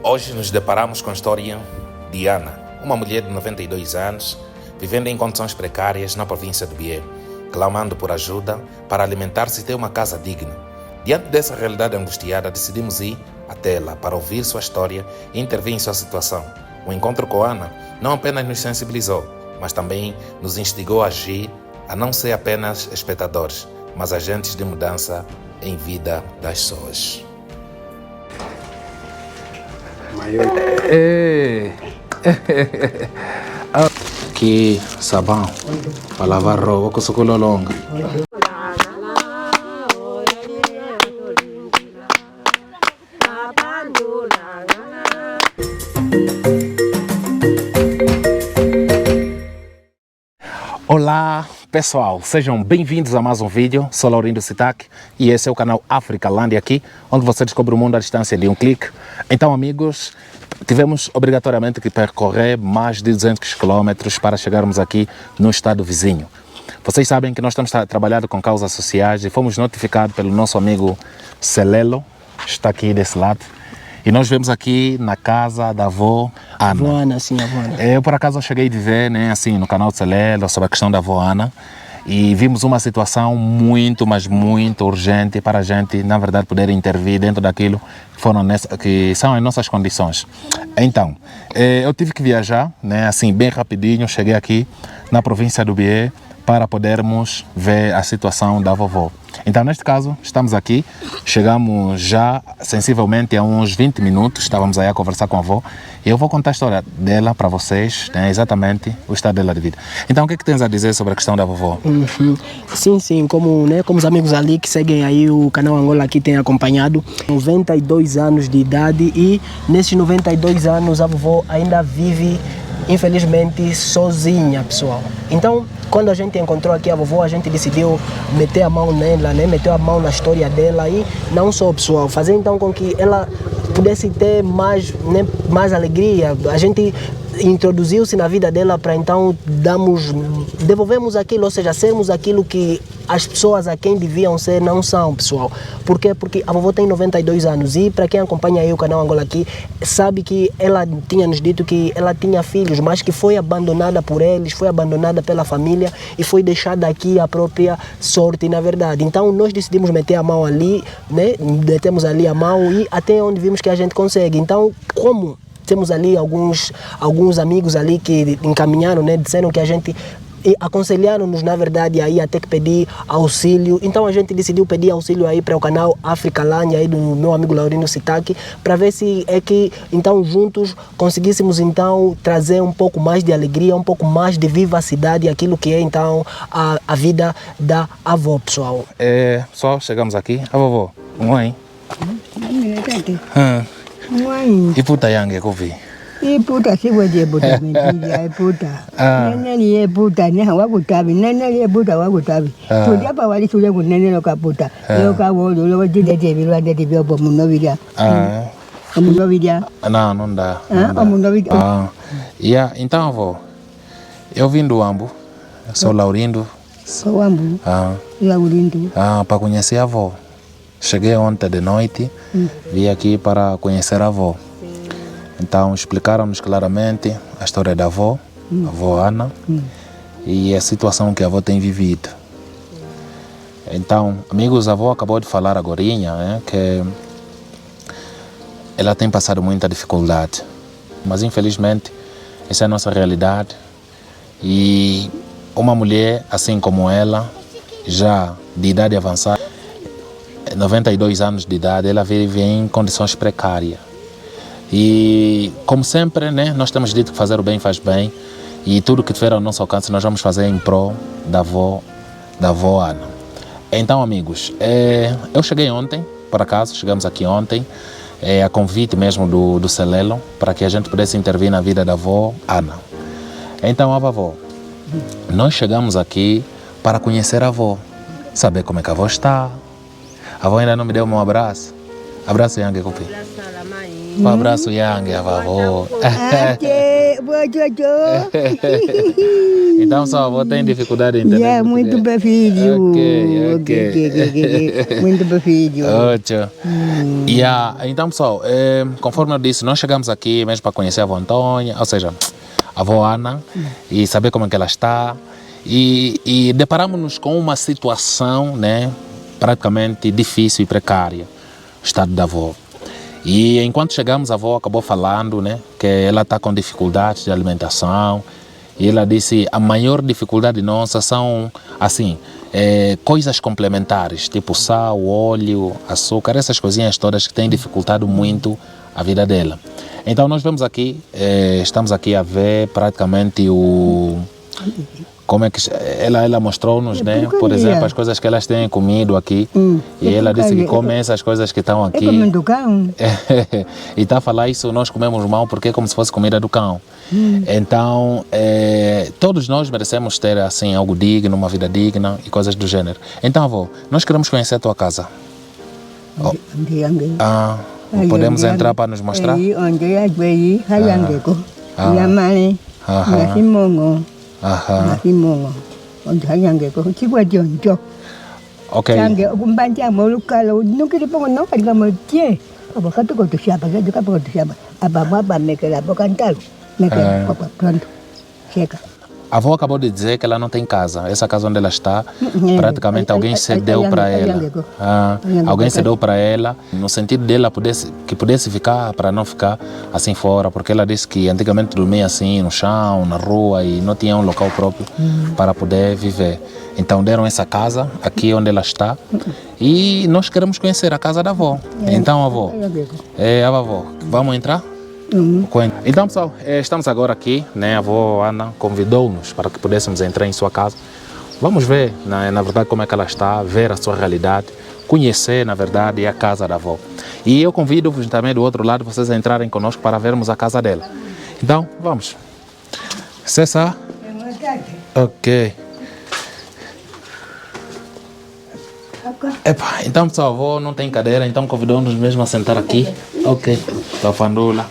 Hoje nos deparamos com a história de Ana, uma mulher de 92 anos, vivendo em condições precárias na província de Bié, clamando por ajuda para alimentar-se e ter uma casa digna. Diante dessa realidade angustiada, decidimos ir até ela para ouvir sua história e intervir em sua situação. O encontro com Ana não apenas nos sensibilizou, mas também nos instigou a agir, a não ser apenas espectadores, mas agentes de mudança em vida das pessoas. Que sabão para lavar roupa com sucula longa. Olá pessoal, sejam bem-vindos a mais um vídeo. Sou Laurindo Sitac e esse é o canal Africalândia aqui, onde você descobre o mundo à distância de um clique. Então amigos, tivemos obrigatoriamente que percorrer mais de 200 km para chegarmos aqui no estado vizinho. Vocês sabem que nós estamos trabalhando com causas sociais e fomos notificados pelo nosso amigo Celelo, está aqui desse lado. E nós vemos aqui na casa da avó Ana. Avó Ana, sim, avó Ana. Eu por acaso cheguei de ver, né, assim, no canal de Celelo sobre a questão da avó Ana e vimos uma situação muito, mas muito urgente para a gente, na verdade, poder intervir dentro daquilo que são as nossas condições. Então, eu tive que viajar, né, assim, bem rapidinho, cheguei aqui na província do Bié para podermos ver a situação da vovó. Então, neste caso, estamos aqui, chegamos já sensivelmente a uns 20 minutos, estávamos aí a conversar com a avó, e eu vou contar a história dela para vocês, né, exatamente o estado dela de vida. Então, o que é que tens a dizer sobre a questão da vovó? Sim, como os amigos ali que seguem aí o canal Angola aqui têm acompanhado, 92 anos de idade e nesses 92 anos a vovó ainda vive, infelizmente, sozinha, pessoal. Então, quando a gente encontrou aqui a vovó, a gente decidiu meter a mão nela, né? Meter a mão na história dela e não só, pessoal, fazer então com que ela pudesse ter mais, né, mais alegria. A gente introduziu-se na vida dela para então devolvermos aquilo, ou seja, sermos aquilo que as pessoas a quem deviam ser não são, pessoal. Por quê? Porque a vovó tem 92 anos e para quem acompanha aí o canal Angola aqui, sabe que ela tinha nos dito que ela tinha filhos, mas que foi abandonada por eles, foi abandonada pela família e foi deixada aqui à própria sorte, na verdade. Então nós decidimos meter a mão ali, né? Metemos ali a mão e até onde vimos que a gente consegue. Então, como temos ali alguns amigos ali que encaminharam, né? Disseram que a gente aconselharam-nos, na verdade, aí até que pedir auxílio. Então a gente decidiu pedir auxílio aí para o canal Africalândia aí do meu amigo Laurindo Sitac, para ver se é que então juntos conseguíssemos então trazer um pouco mais de alegria, um pouco mais de vivacidade, aquilo que é então a vida da avó, pessoal. Só chegamos aqui. A vovó, mãe. E puta yange que eu vi. E puta se você puta mentira é puta. Nene é puta, né? Wakutabi, nene é puta wakutabi. Tudo para wali tudo com nene no caputa. Eu cabo do lo de virou de bio por munovidia. Munovidia. Não dá. Munovidia. Então, avó, eu vim do Ambo, sou Laurindo. Sou Ambo. Laurindo. Para conhecer a avó. Cheguei ontem de noite, vim aqui para conhecer a avó. Então explicaram-nos claramente a história da avó, a avó Ana, e a situação que a avó tem vivido. Então, amigos, a avó acabou de falar agora, né, que ela tem passado muita dificuldade, mas infelizmente essa é a nossa realidade. E uma mulher assim como ela, já de idade avançada, 92 anos de idade, ela vive em condições precárias. E, como sempre, né, nós temos dito que fazer o bem faz bem. E tudo que tiver ao nosso alcance nós vamos fazer em prol da avó Ana. Então, amigos, eu cheguei ontem, por acaso, chegamos aqui ontem, a convite mesmo do Celelo, para que a gente pudesse intervir na vida da avó Ana. Então, a vovó, nós chegamos aqui para conhecer a avó, saber como é que a avó está. A avó ainda não me deu um abraço. Abraço, Yang, Copi. Um abraço, Yang, a vovó. Então, só a avó tem dificuldade em entender. Muito bem, filho. Ok. Muito bem, filho. Ótimo. Então, pessoal, conforme eu disse, nós chegamos aqui mesmo para conhecer a avó Antônia, ou seja, a avó Ana, e saber como é que ela está. E deparamos-nos com uma situação, né, praticamente difícil e precária, o estado da avó. E enquanto chegamos, a avó acabou falando, né, que ela está com dificuldades de alimentação. E ela disse a maior dificuldade nossa são, assim, coisas complementares, tipo sal, óleo, açúcar, essas coisinhas todas que têm dificultado muito a vida dela. Então nós vemos aqui, estamos aqui a ver praticamente como é que ela mostrou-nos, né? Por exemplo, as coisas que elas têm comido aqui. E ela disse que come essas coisas que estão aqui. É do cão. E está a falar isso, nós comemos mal porque é como se fosse comida do cão. Então, todos nós merecemos ter assim algo digno, uma vida digna e coisas do gênero. Então, avó, nós queremos conhecer a tua casa. Podemos entrar para nos mostrar? Ok. A avó acabou de dizer que ela não tem casa. Essa casa onde ela está, praticamente alguém cedeu para ela. Alguém cedeu para ela, no sentido dela que pudesse ficar, para não ficar assim fora, porque ela disse que antigamente dormia assim no chão, na rua, e não tinha um local próprio para poder viver. Então deram essa casa aqui onde ela está e nós queremos conhecer a casa da avó. Então, avó, avó, vamos entrar? Então, pessoal, estamos agora aqui, né? A avó Ana convidou-nos para que pudéssemos entrar em sua casa. Vamos ver, na verdade, como é que ela está, ver a sua realidade, conhecer, na verdade, a casa da avó. E eu convido-vos também do outro lado, vocês a entrarem conosco para vermos a casa dela. Então, vamos. Cessa? Ok. Epa, então, pessoal, a avó não tem cadeira, então convidou-nos mesmo a sentar aqui. Ok. Tafandula.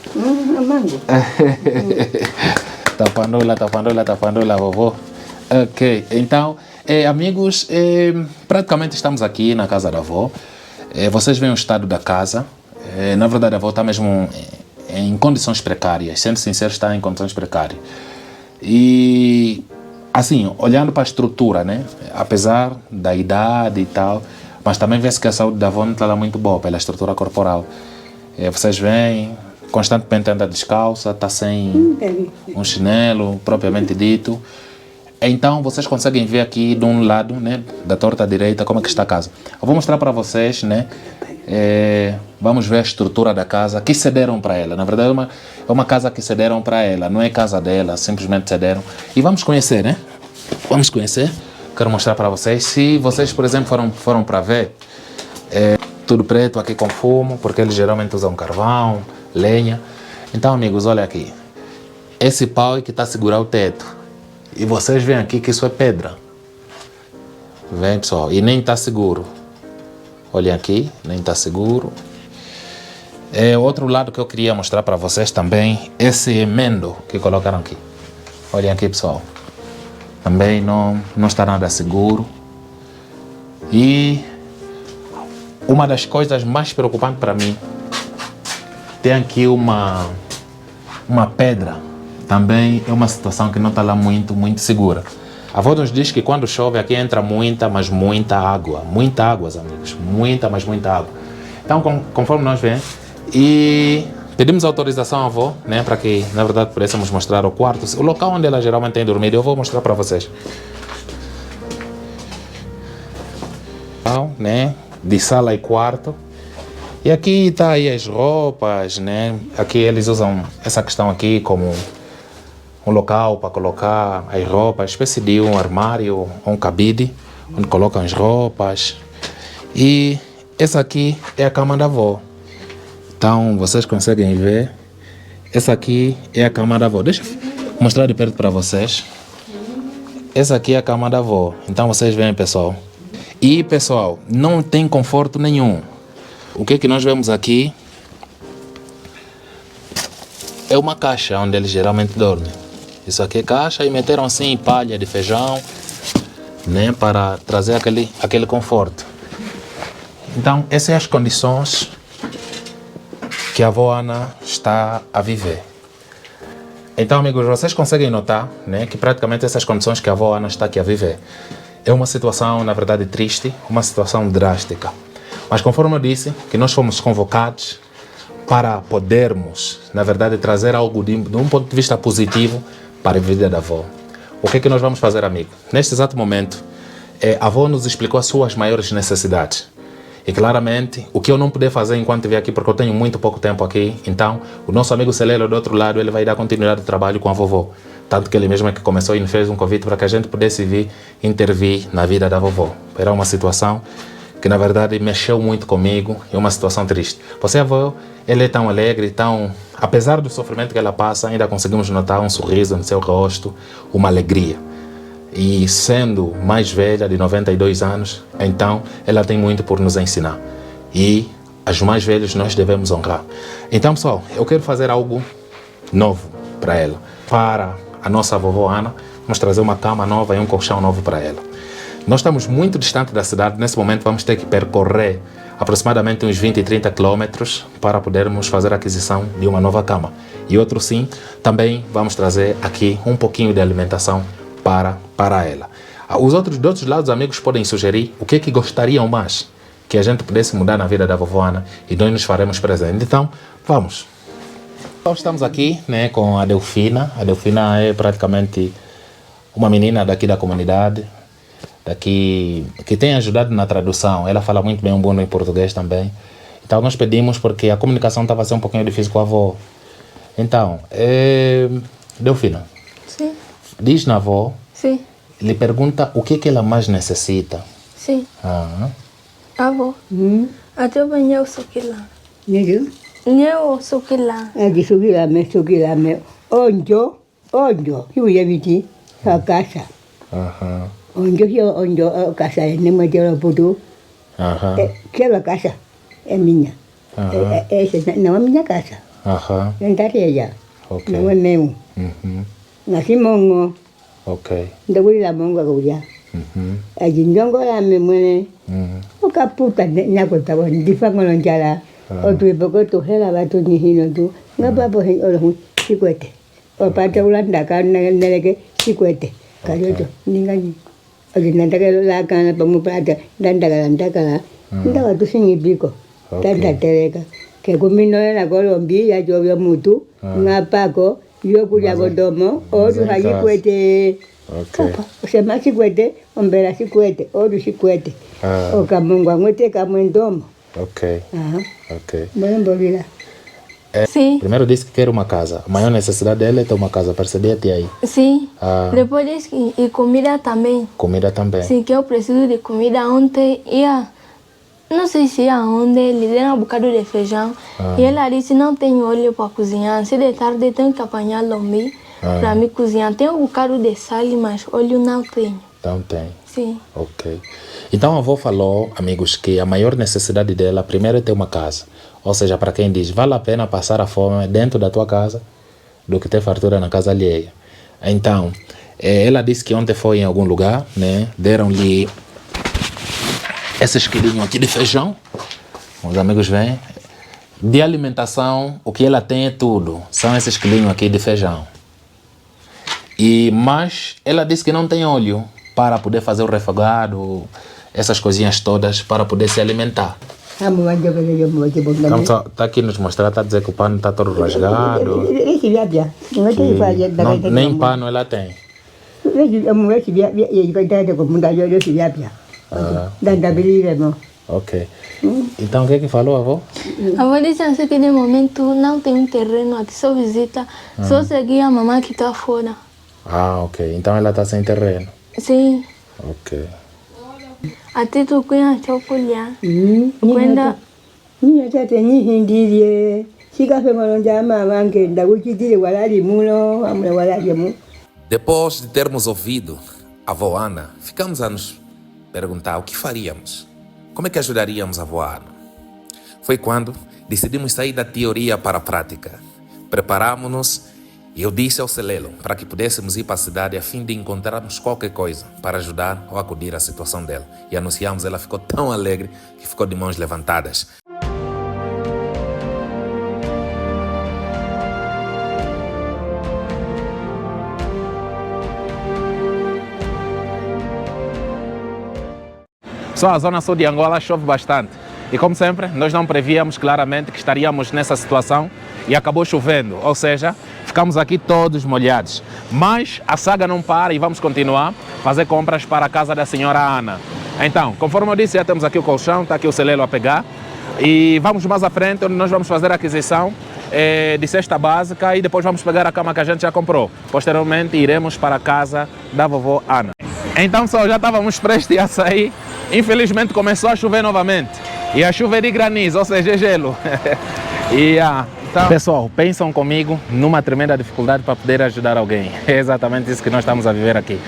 Tafandula, vovó. Ok, então, amigos, praticamente estamos aqui na casa da avó. Vocês veem o estado da casa. Na verdade, a avó está mesmo em condições precárias. Sendo sincero, está em condições precárias. E, assim, olhando para a estrutura, né? Apesar da idade e tal, mas também vê-se que a saúde da avó não está lá muito boa pela estrutura corporal. Vocês veem, constantemente anda descalça, está sem um chinelo propriamente dito. Então vocês conseguem ver aqui de um lado, né, da torta direita, como é que está a casa. Eu vou mostrar para vocês, né? Vamos ver a estrutura da casa que cederam para ela. Na verdade é uma casa que cederam para ela, não é casa dela, simplesmente cederam. E vamos conhecer, né? Vamos conhecer. Quero mostrar para vocês. Se vocês, por exemplo, foram para ver, tudo preto aqui com fumo, porque eles geralmente usam carvão, lenha. Então, amigos, olha aqui. Esse pau é que está a segurar o teto. E vocês veem aqui que isso é pedra. Vem, pessoal. E nem está seguro. Olhem aqui, nem está seguro. Outro lado que eu queria mostrar para vocês também, esse emendo que colocaram aqui. Olhem aqui, pessoal. Também não está nada seguro. E uma das coisas mais preocupantes para mim, tem aqui uma pedra. Também é uma situação que não está lá muito segura. A avó nos diz que quando chove aqui entra muita, mas muita água. Muita água, amigos. Muita, mas muita água. Então, conforme nós vemos, e pedimos autorização à avó, né, para que, na verdade, pudéssemos mostrar o quarto, o local onde ela geralmente tem dormido. Eu vou mostrar para vocês. Então, né, de sala e quarto. E aqui está aí as roupas, né? Aqui eles usam essa questão aqui como um local para colocar as roupas, espécie de um armário ou um cabide, onde colocam as roupas. E essa aqui é a cama da avó. Então, vocês conseguem ver. Essa aqui é a cama da avó. Deixa eu mostrar de perto para vocês. Essa aqui é a cama da avó. Então, vocês veem, pessoal. E, pessoal, não tem conforto nenhum. o que é que nós vemos aqui é uma caixa onde eles geralmente dormem. Isso aqui é caixa e meteram assim palha de feijão, né, para trazer aquele conforto. Então, essas são as condições que a avó Ana está a viver. Então, amigos, vocês conseguem notar, né, que praticamente essas condições que a avó Ana está aqui a viver é uma situação, na verdade, triste, uma situação drástica. Mas conforme eu disse, que nós fomos convocados para podermos, na verdade, trazer algo de um ponto de vista positivo para a vida da avó. O que é que nós vamos fazer, amigo? Neste exato momento, a avó nos explicou as suas maiores necessidades. E claramente, o que eu não puder fazer enquanto estiver aqui, porque eu tenho muito pouco tempo aqui, então o nosso amigo Celelo do outro lado, ele vai dar continuidade de trabalho com a vovó. Tanto que ele mesmo é que começou e nos fez um convite para que a gente pudesse vir intervir na vida da vovó. Era uma situação que na verdade mexeu muito comigo, é uma situação triste. Você, avó, ela é tão alegre, tão... Apesar do sofrimento que ela passa, ainda conseguimos notar um sorriso no seu rosto, uma alegria. E sendo mais velha, de 92 anos, então ela tem muito por nos ensinar. E as mais velhas nós devemos honrar. Então, pessoal, eu quero fazer algo novo para ela. Para a nossa vovó Ana, vamos trazer uma cama nova e um colchão novo para ela. Nós estamos muito distante da cidade. Nesse momento vamos ter que percorrer aproximadamente uns 20 e 30 quilômetros para podermos fazer a aquisição de uma nova cama. E outro sim, também vamos trazer aqui um pouquinho de alimentação para ela. Os outros lados, amigos, podem sugerir o que é que gostariam mais que a gente pudesse mudar na vida da vovó Ana e nós nos faremos presente. Então, vamos. Então, estamos aqui, né, com a Delfina. A Delfina é praticamente uma menina daqui da comunidade, daqui, que tem ajudado na tradução. Ela fala muito bem um bom em português também. Então, nós pedimos porque a comunicação estava a ser um pouquinho difícil com a avó. Então, Delfina. Sim. Diz na avó, Sim. lhe pergunta o que é que ela mais necessita. Sim. Ah, Avó. Até eu venho sukila. Niru? Nyo sukila. Aqui sukila me. Onjo, hiu ya biti, a casa. aham, Onjo, a casa, nem me deu putu. aham, Aquela casa é minha. Essa não é minha casa. aham, Não está ella. ok, Não é meu. uhum, Nasci mongo. ok, Ainda vou ir lá mongo agora. uhum, A jinjongo lá me mone. O caputa na conta, difango não jala. O tu pouco tu hela vai tu nihino tu. Não vai por aí o chiquete. O pato ulanda kan neleke chiquete. Caroto, ninguém. O de nada que lá cana para mu prata, danda lá. Ainda vai tu singi bico. Tanta tereka. Que combino na Colombia, yo vio mutu, na paco, yo cuya godomo, o tu haji cuete. ok, Se más chiquete, hombre chiquete, o tu chiquete. O camonguanguete, camondomo. ok, Ajá. ok. Bueno, volví. Sim. Primeiro disse que quer uma casa. A maior necessidade dela é ter uma casa. Percebia-te aí? Sim. Ah. Depois disso, e comida também. Comida também. Sim, que eu preciso de comida. Ontem ia, não sei se ia onde, lhe deram um bocado de feijão. E ela disse, não tenho óleo para cozinhar. Se de tarde tenho que apanhar lombi para me cozinhar. Tenho um bocado de sal, mas óleo não tenho. Então tem. Sim. Ok. Então a avó falou, amigos, que a maior necessidade dela primeiro é ter uma casa. Ou seja, para quem diz, vale a pena passar a fome dentro da tua casa do que ter fartura na casa alheia. Então, ela disse que ontem foi em algum lugar, né? Deram-lhe esses quilinhos aqui de feijão. Os amigos veem. De alimentação, o que ela tem é tudo. São esses quilinhos aqui de feijão. Mas ela disse que não tem óleo para poder fazer o refogado, essas coisinhas todas, para poder se alimentar. Então está aqui nos mostrar, está a dizer que o pano está todo rasgado. Nem pano ela tem. Ok. Então o que é que falou, avó? A avó disse assim que de momento não tem um terreno aqui, só visita, só seguir a mamãe que está fora. Ah, ok. Então ela está sem terreno. Sim. Ok. Até tu conhece chocolate. Quando Ni tate ni hindi siga fe malonja mama anke ndakutitire walali muno amule walali mu. Depois de termos ouvido a avó Ana, ficamos a nos perguntar o que faríamos. Como é que ajudaríamos a avó Ana? Foi quando decidimos sair da teoria para a prática. Preparámos-nos e eu disse ao Celelo para que pudéssemos ir para a cidade a fim de encontrarmos qualquer coisa para ajudar ou acudir à situação dela. E anunciamos, ela ficou tão alegre que ficou de mãos levantadas. Só a zona sul de Angola chove bastante. E como sempre, nós não prevíamos claramente que estaríamos nessa situação e acabou chovendo, ou seja, ficamos aqui todos molhados. Mas a saga não para e vamos continuar a fazer compras para a casa da senhora Ana. Então, conforme eu disse, já temos aqui o colchão, está aqui o Celelo a pegar. E vamos mais à frente, onde nós vamos fazer a aquisição de cesta básica e depois vamos pegar a cama que a gente já comprou. Posteriormente, iremos para a casa da vovó Ana. Então, já estávamos prestes a sair. Infelizmente, começou a chover novamente. E a chuva é de granizo, ou seja, é gelo. Então, pessoal, pensam comigo numa tremenda dificuldade para poder ajudar alguém. É exatamente isso que nós estamos a viver aqui.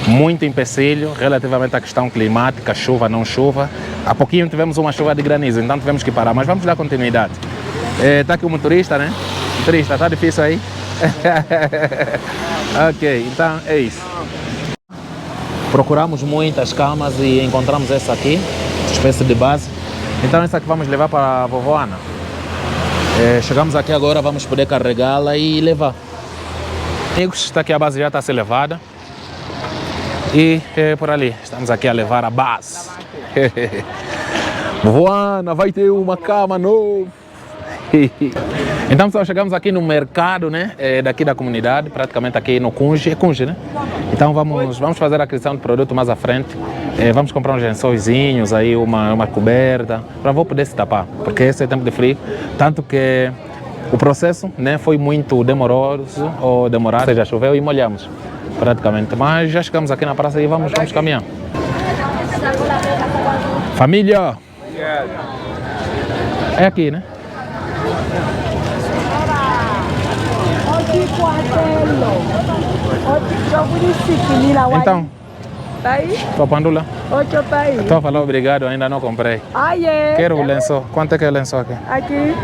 Muito empecilho relativamente à questão climática, chuva, não chuva. Há pouquinho tivemos uma chuva de granizo, então tivemos que parar, mas vamos dar continuidade. Está aqui o motorista, né? Motorista, está difícil aí? Ok, então é isso. Procuramos muitas camas e encontramos essa aqui, espécie de base. Então essa aqui vamos levar para a vovó Ana. Chegamos aqui agora, vamos poder carregá-la e levar. Amigos, está aqui a base, já está a ser levada. E por ali, estamos aqui a levar a base. Vovó Ana, vai ter uma cama nova. Então pessoal, chegamos aqui no mercado, né, daqui da comunidade, praticamente aqui no Cunge, é Cunge, né? Então vamos fazer a aquisição de produto mais à frente. Vamos comprar uns lençóizinhos aí, uma coberta, para vou poder se tapar, porque esse é tempo de frio, tanto que o processo, né, foi muito demoroso, ou demorado, ou seja, choveu e molhamos, praticamente. Mas já chegamos aqui na praça e vamos caminhar. Família! É aqui, né? Então, tua pandula? Estou a falar obrigado, ainda não comprei. Quero o lençol. Quanto é que é o lençol aqui? Aqui?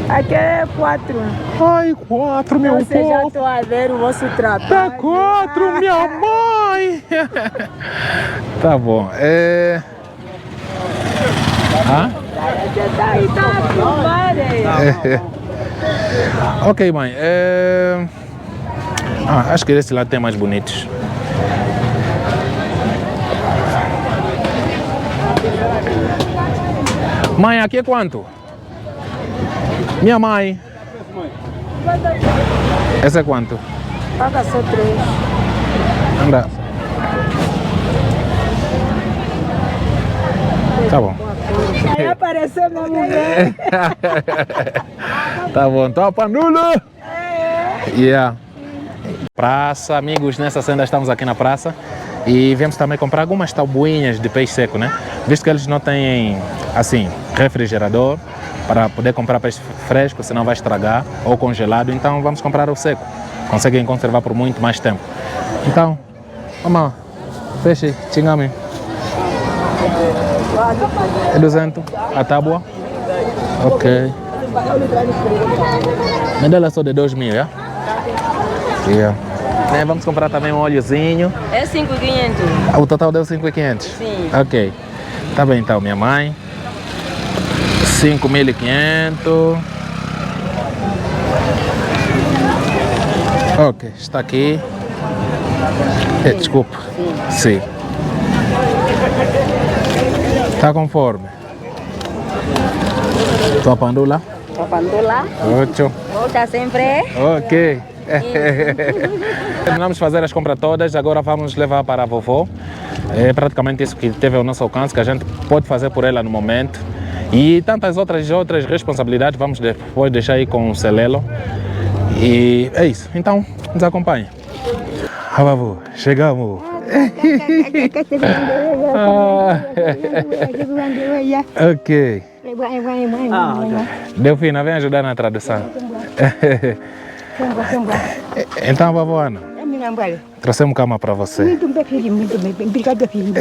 Aqui é 4. Ai, 4, meu povo. Você já estou a ver o vosso trabalho. Tá 4, minha mãe. Tá bom. Ok, mãe. Acho que desse lado tem mais bonitos. Mãe, aqui é quanto? Minha mãe. Esse é quanto? Paga só 3. Anda. Tá bom. Aí apareceu minha mulher. Tá bom, então a pandula. Yeah. Praça, amigos, nessa senda estamos aqui na praça e viemos também comprar algumas tabuinhas de peixe seco, né? Visto que eles não têm, assim, refrigerador para poder comprar peixe fresco, senão vai estragar, ou congelado, então vamos comprar o seco. Conseguem conservar por muito mais tempo. Então, vamos lá, peixe, xingame. É 200 a tábua? Ok. Me dá só de 2.000, já? Yeah. Vamos comprar também um óleozinho. É 5.500. O total deu 5.500? Sim. Ok. Tá bem então, minha mãe. 5.500. Ok, está aqui. Desculpa. Sim. Está conforme. Tua pandula? Tua pandula? 8. Volta sempre. Ok. Terminamos de fazer as compras todas, agora vamos levar para a vovó. É praticamente isso que teve ao nosso alcance, que a gente pode fazer por ela no momento. E tantas outras responsabilidades vamos depois deixar aí com o Celelo. E é isso, então nos acompanhe. Vovó, chegamos. Ok. Delfina, vem ajudar na tradução. Então, vovó Ana, trouxemos cama para você. Muito bem, obrigada, filho.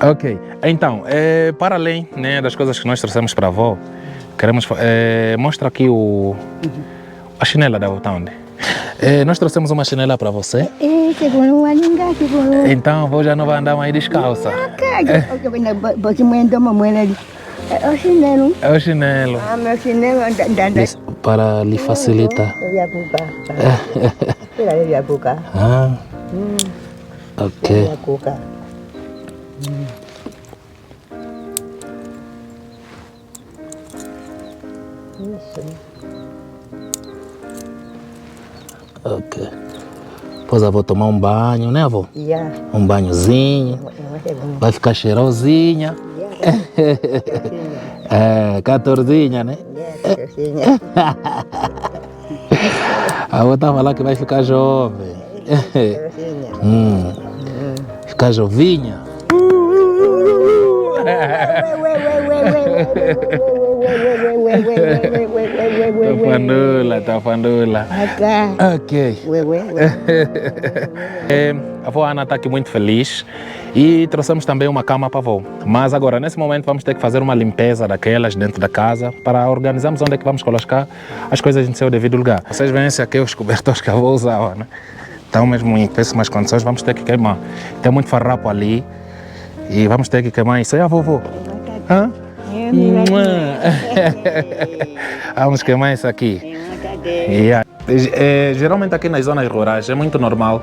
Ok, então, para além, né, das coisas que nós trouxemos para a avó, queremos mostra aqui a chinela da avó, onde? Nós trouxemos uma chinela para você. Então a avó já não vai andar mais descalça. É o chinelo. É o chinelo. Ah, meu chinelo para lhe facilitar. Ah, ok. Ok. Depois eu vou tomar um banho, né, avó? Um banhozinho. Vai ficar cheirosinha. 14, né? A avó tá falando que vai ficar jovem. Ficar jovinha. Tá fandula. Ok. A avó Ana está aqui muito feliz e trouxemos também uma cama para a avó. Mas agora, nesse momento, vamos ter que fazer uma limpeza daquelas dentro da casa para organizarmos onde é que vamos colocar as coisas em seu devido lugar. Vocês veem esse aqui, os cobertores que a avó usava, né? Estão mesmo em péssimas condições, vamos ter que queimar. Tem muito farrapo ali e vamos ter que queimar isso. E a vovó? Hã? Vamos queimar isso aqui. Geralmente aqui nas zonas rurais é muito normal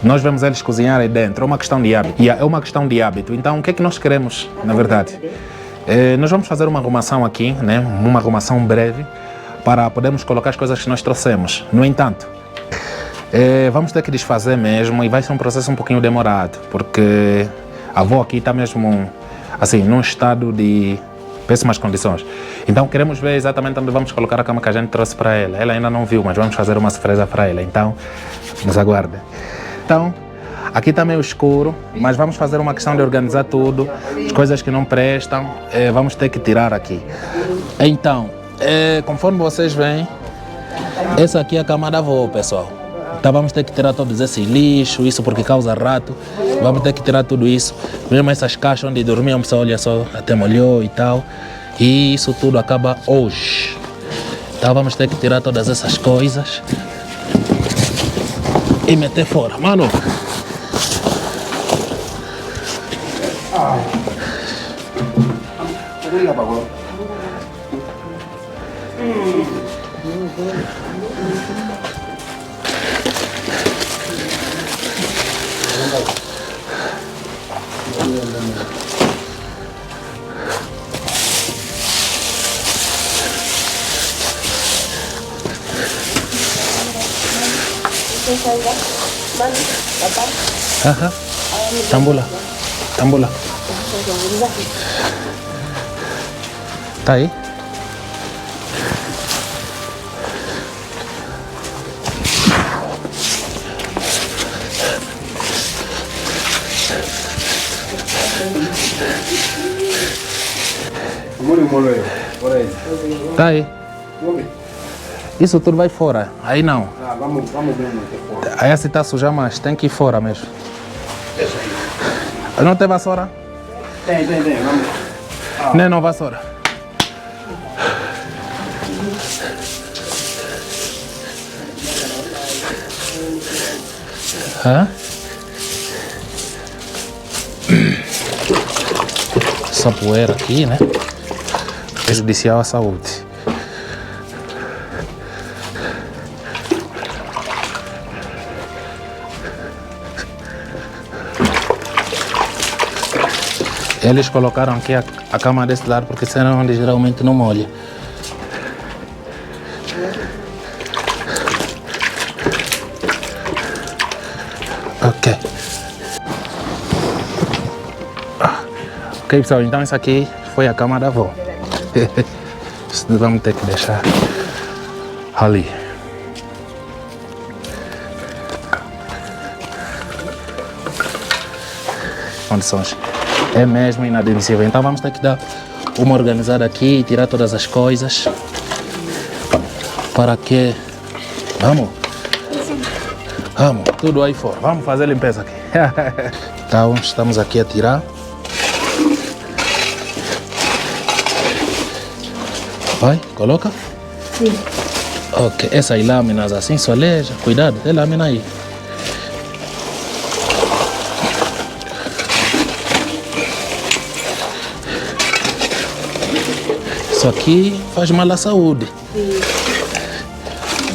nós vemos eles cozinhar aí dentro, é uma questão de hábito. É uma questão de hábito. Então o que é que nós queremos, na verdade? Nós vamos fazer uma arrumação aqui, né? Uma arrumação breve para podermos colocar as coisas que nós trouxemos. No entanto, vamos ter que desfazer mesmo e vai ser um processo um pouquinho demorado, porque a avó aqui está mesmo assim, num estado de péssimas condições. Então queremos ver exatamente onde vamos colocar a cama que a gente trouxe para ela. Ela ainda não viu, mas vamos fazer uma surpresa para ela. Então, nos aguarde. Então, aqui está meio escuro, mas vamos fazer uma questão de organizar tudo. As coisas que não prestam, vamos ter que tirar aqui. Então, conforme vocês veem, essa aqui é a cama da avó, pessoal. Então vamos ter que tirar todos esses lixos, isso porque causa rato. Vamos ter que tirar tudo isso. Mesmo essas caixas onde dormíamos, olha só, até molhou e tal. E isso tudo acaba hoje. Então vamos ter que tirar todas essas coisas e meter fora. Mano! Ajá. Tambula. Tambula. Tá aí? Tá aí. Isso tudo vai fora. Aí não. Vamos ver fora. Aí se tá suja, mas tem que ir fora mesmo. Não tem vassoura? Tem. Vamos. Não, vassoura. Hã? Essa poeira aqui, né? Prejudicial à saúde. Eles colocaram aqui a cama desse lado porque senão onde geralmente não molha. Ok. Ok, pessoal, então isso aqui foi a cama da avó. Isso vamos ter que deixar ali. Condições. É mesmo inadmissível. Então vamos ter que dar uma organizada aqui e tirar todas as coisas para que... Vamos? Vamos, tudo aí fora. Vamos fazer a limpeza aqui. Então, estamos aqui a tirar. Vai, coloca. Sim. Ok, essas lâminas assim, soleja. Cuidado, tem lâmina aí. Isso aqui faz mal à saúde. Sim.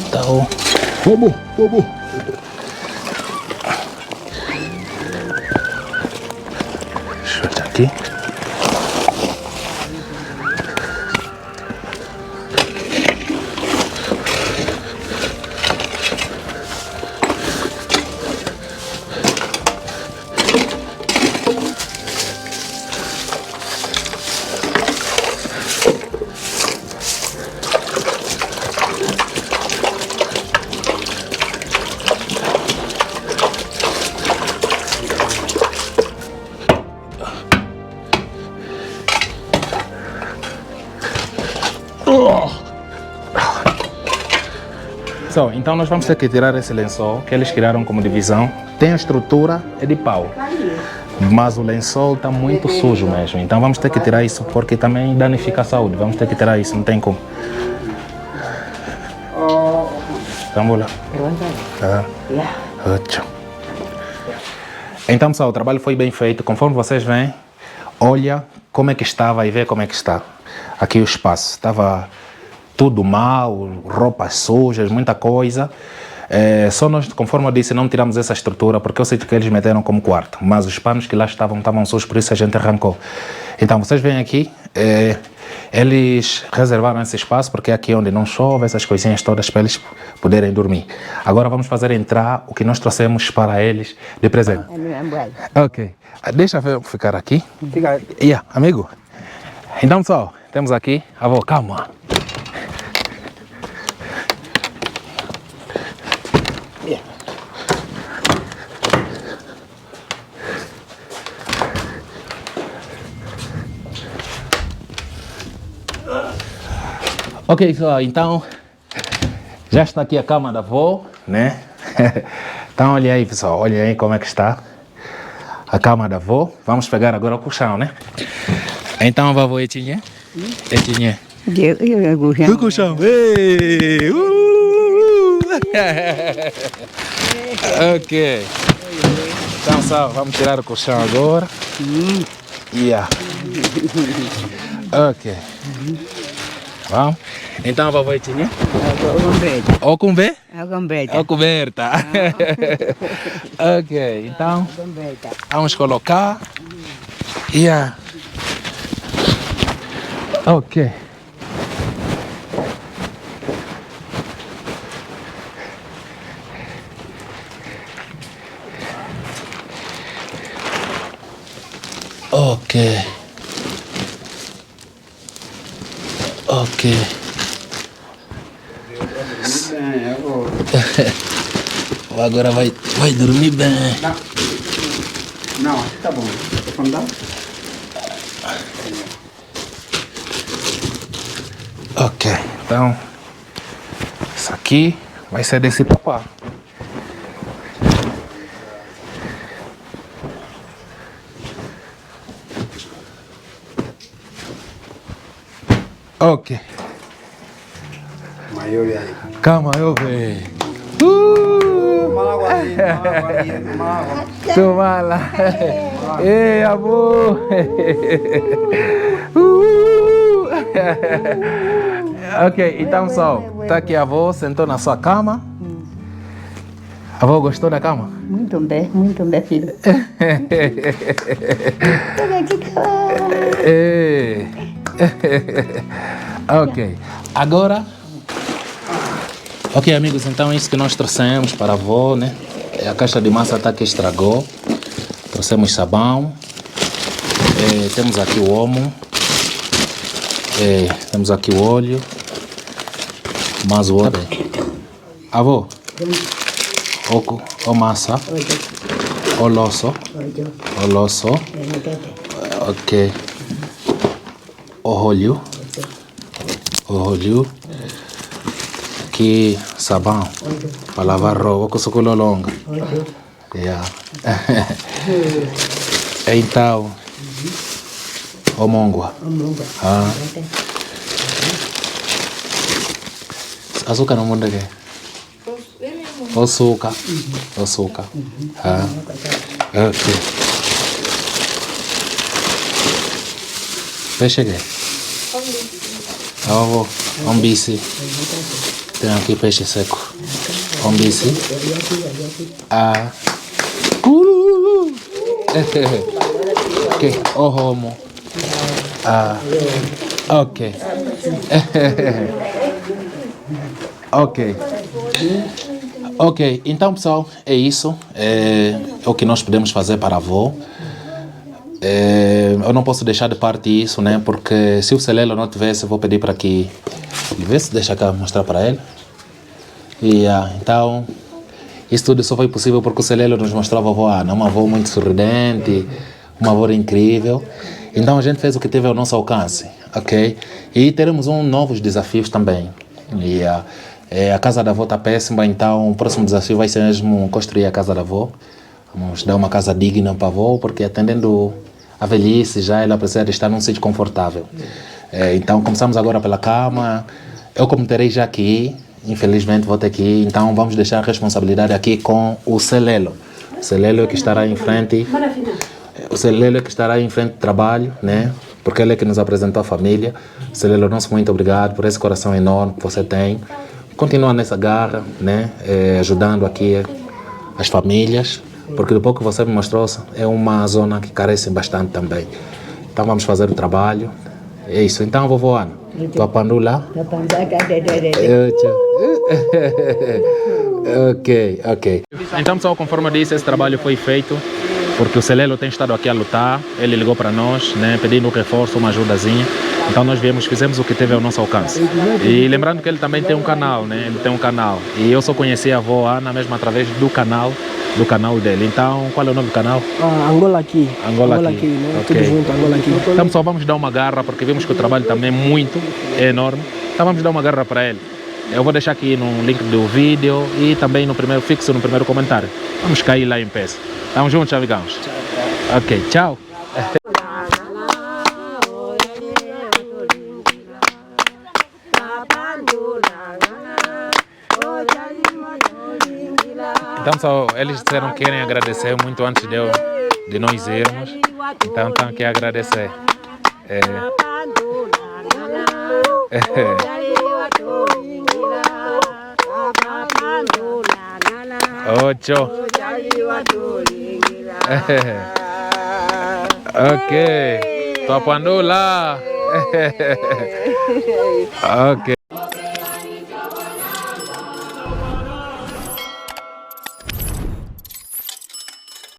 Então, vamos. Deixa eu ver aqui. Então nós vamos ter que tirar esse lençol que eles criaram como divisão. Tem a estrutura, é de pau, mas o lençol está muito sujo mesmo. Então vamos ter que tirar isso porque também danifica a saúde. Vamos ter que tirar isso, não tem como. Vamos lá. Então pessoal, o trabalho foi bem feito. Conforme vocês veem, olha como é que estava e vê como é que está. Aqui o espaço estava tudo mal, roupas sujas, muita coisa. Só nós, conforme eu disse, não tiramos essa estrutura porque eu sei que eles meteram como quarto, mas os panos que lá estavam sujos, por isso a gente arrancou. Então vocês veem aqui, eles reservaram esse espaço porque é aqui onde não chove, essas coisinhas todas para eles poderem dormir. Agora vamos fazer entrar o que nós trouxemos para eles de presente. Ok, deixa eu ficar aqui. Amigo. Então pessoal, temos aqui, avô, calma. Ok, pessoal, então já está aqui a cama da avó, né? Então olha aí, pessoal, olha aí como é que está a cama da avó. Vamos pegar agora o colchão, né? Então, vovó, etinha? Etinha? O colchão. Ok. Então, pessoal, vamos tirar o colchão agora. Ok. Vamos. Então, vovó Etinha? Ou com B? Ou coberta. Ok, então vamos colocar. Ok. Ok. Ok. Agora vai dormir bem. Não, tá bom. Ok, então isso aqui vai ser desse papá. Ok. Calma, eu vejo. Toma lá. Ei, amor. Ok, então só, tá aqui a avó, sentou na sua cama. A avó gostou da cama? Muito bem, filho. Ok, agora... Ok, amigos, então é isso que nós trouxemos para a avó, né? A caixa de massa tá que estragou. Trouxemos sabão. Temos aqui o omo. Temos aqui o óleo. Mais o óleo. Avó, o massa. O loço. Ok. O óleo. aqui sabão para lavar roupa com sucula longa. Yeah. Então, o mongua. Açúcar no mundo aqui. Açúcar. Ok. Peixe aqui. Ombici. Tem aqui peixe seco. Ombici. Ok. O homo. Ok. Ok, então pessoal, é isso. É o que nós podemos fazer para a avó. Eu não posso deixar de parte isso, né? Porque se o Celelo não tivesse, eu vou pedir para que ele vê se deixa cá mostrar para ele. Então, isso tudo só foi possível porque o Celelo nos mostrava a avó Ana, uma avó muito sorridente, uma avó incrível. Então a gente fez o que teve ao nosso alcance, ok? E teremos novos desafios também. A casa da avó está péssima, então o próximo desafio vai ser mesmo construir a casa da avó. Vamos dar uma casa digna para a avó, porque atendendo a velhice já ela precisa de estar num sítio confortável. Então começamos agora pela cama. Eu como terei já aqui, infelizmente vou ter que ir, então vamos deixar a responsabilidade aqui com o Celelo. O Celelo é que estará em frente. O Celelo é que estará em frente do trabalho, né? Porque ele é que nos apresentou a família. Celelo, nosso muito obrigado por esse coração enorme que você tem. Continua nessa garra, né? Ajudando aqui as famílias, porque do pouco que você me mostrou é uma zona que carece bastante também. Então vamos fazer o trabalho. É isso. Então, vovó Ana, tua pandula? Ok. Então, pessoal, conforme eu disse, esse trabalho foi feito porque o Celelo tem estado aqui a lutar. Ele ligou para nós, né, pedindo um reforço, uma ajudazinha. Então nós fizemos o que teve ao nosso alcance. E lembrando que ele também tem um canal, né? Ele tem um canal. E eu só conheci a avó Ana mesmo através do canal dele. Então, qual é o nome do canal? Angola aqui. Angola aqui, né? Okay. Tudo junto, Angola aqui. Então só vamos dar uma garra, porque vimos que o trabalho também é enorme. Então vamos dar uma garra para ele. Eu vou deixar aqui no link do vídeo e também no primeiro comentário. Vamos cair lá em peça. Tamo juntos, amigos. Ok, tchau. Então, só eles disseram que querem agradecer muito antes de nós irmos. Então, estão aqui a agradecer. Ocho. Ok. Tua pandula. Ok.